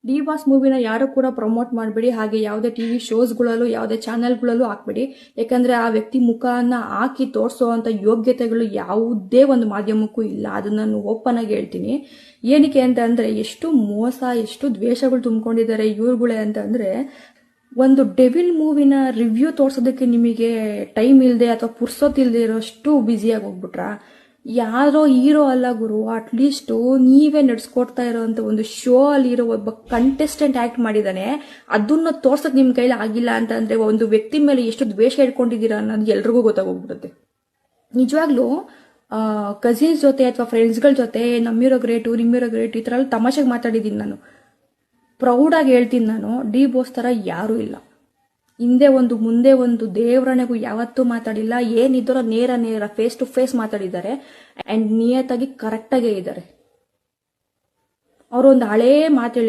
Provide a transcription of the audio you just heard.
D boss ಮೂವಿನ ಯಾರು ಕೂಡ promote ಮಾಡಬೇಡಿ, ಹಾಗೆ ಯಾವುದೇ ಟಿವಿ ಶೋಸ್ಗಳಲ್ಲೂ ಯಾವುದೇ ಚಾನೆಲ್ಗಳಲ್ಲೂ ಹಾಕ್ಬೇಡಿ. ಯಾಕಂದ್ರೆ ಆ ವ್ಯಕ್ತಿ ಮುಖನ ಹಾಕಿ ತೋರಿಸುವಂತ ಯೋಗ್ಯತೆಗಳು ಯಾವುದೇ ಒಂದು ಮಾಧ್ಯಮಕ್ಕೂ ಇಲ್ಲ. ಅದನ್ನ ನಾನು ಓಪನ್ ಆಗಿ ಹೇಳ್ತೀನಿ. ಏನಕ್ಕೆ ಅಂತ ಅಂದ್ರೆ ಎಷ್ಟು ಮೋಸ, ಎಷ್ಟು ದ್ವೇಷಗಳು ತುಂಬಿಕೊಂಡಿದ್ದಾರೆ ಇವ್ರುಗಳೇ ಅಂತಂದ್ರೆ, ಒಂದು ಡೆವಿಲ್ ಮೂವಿನ ರಿವ್ಯೂ ತೋರ್ಸೋದಕ್ಕೆ ನಿಮಗೆ ಟೈಮ್ ಇಲ್ಲದೆ ಅಥವಾ ಪುರ್ಸೊತ್ತಿಲ್ಲದೆ ಇರೋಷ್ಟು ಬ್ಯುಸಿಯಾಗಿ ಹೋಗ್ಬಿಟ್ರಾ? ಯಾರೋ ಹೀರೋ ಅಲ್ಲ ಗುರು, ಅಟ್ಲೀಸ್ಟ್ ನೀವೇ ನಡೆಸ್ಕೊಡ್ತಾ ಇರೋಂಥ ಒಂದು ಶೋ ಅಲ್ಲಿ ಇರೋ ಒಬ್ಬ ಕಂಟೆಸ್ಟೆಂಟ್ ಆಕ್ಟ್ ಮಾಡಿದಾನೆ, ಅದನ್ನ ತೋರ್ಸಕ್ ನಿಮ್ ಕೈಲಿ ಆಗಿಲ್ಲ ಅಂತ ಅಂದ್ರೆ ಒಂದು ವ್ಯಕ್ತಿ ಮೇಲೆ ಎಷ್ಟು ದ್ವೇಷ ಇಟ್ಕೊಂಡಿದ್ದೀರಾ ಅನ್ನೋದು ಎಲ್ರಿಗೂ ಗೊತ್ತಾಗೋಗ್ಬಿಡುತ್ತೆ. ನಿಜವಾಗ್ಲೂ ಕಸಿನ್ಸ್ ಜೊತೆ ಅಥವಾ ಫ್ರೆಂಡ್ಸ್ಗಳ ಜೊತೆ ನಮ್ಮಿರೋ ಗ್ರೇಟು ನಿಮ್ಮಿರೋ ಗ್ರೇಟ್ ಈ ತರ ಎಲ್ಲ ತಮಾಷೆಗೆ ಮಾತಾಡಿದ್ದೀನಿ ನಾನು. ಪ್ರೌಡಾಗಿ ಹೇಳ್ತೀನಿ, ನಾನು ಡಿ ಬಾಸ್ ತರ ಯಾರೂ ಇಲ್ಲ. ಹಿಂದೆ ಒಂದು ಮುಂದೆ ಒಂದು ದೇವರಣೆಗೂ ಯಾವತ್ತೂ ಮಾತಾಡಿಲ್ಲ. ಏನಿದ್ದರೋ ನೇರ ಫೇಸ್ ಟು ಫೇಸ್ ಮಾತಾಡಿದ್ದಾರೆ. ಅಂಡ್ ನಿಯತ್ತಾಗಿ ಕರೆಕ್ಟಾಗೇ ಇದ್ದಾರೆ. ಅವರೊಂದು ಹಳೇ ಮಾತು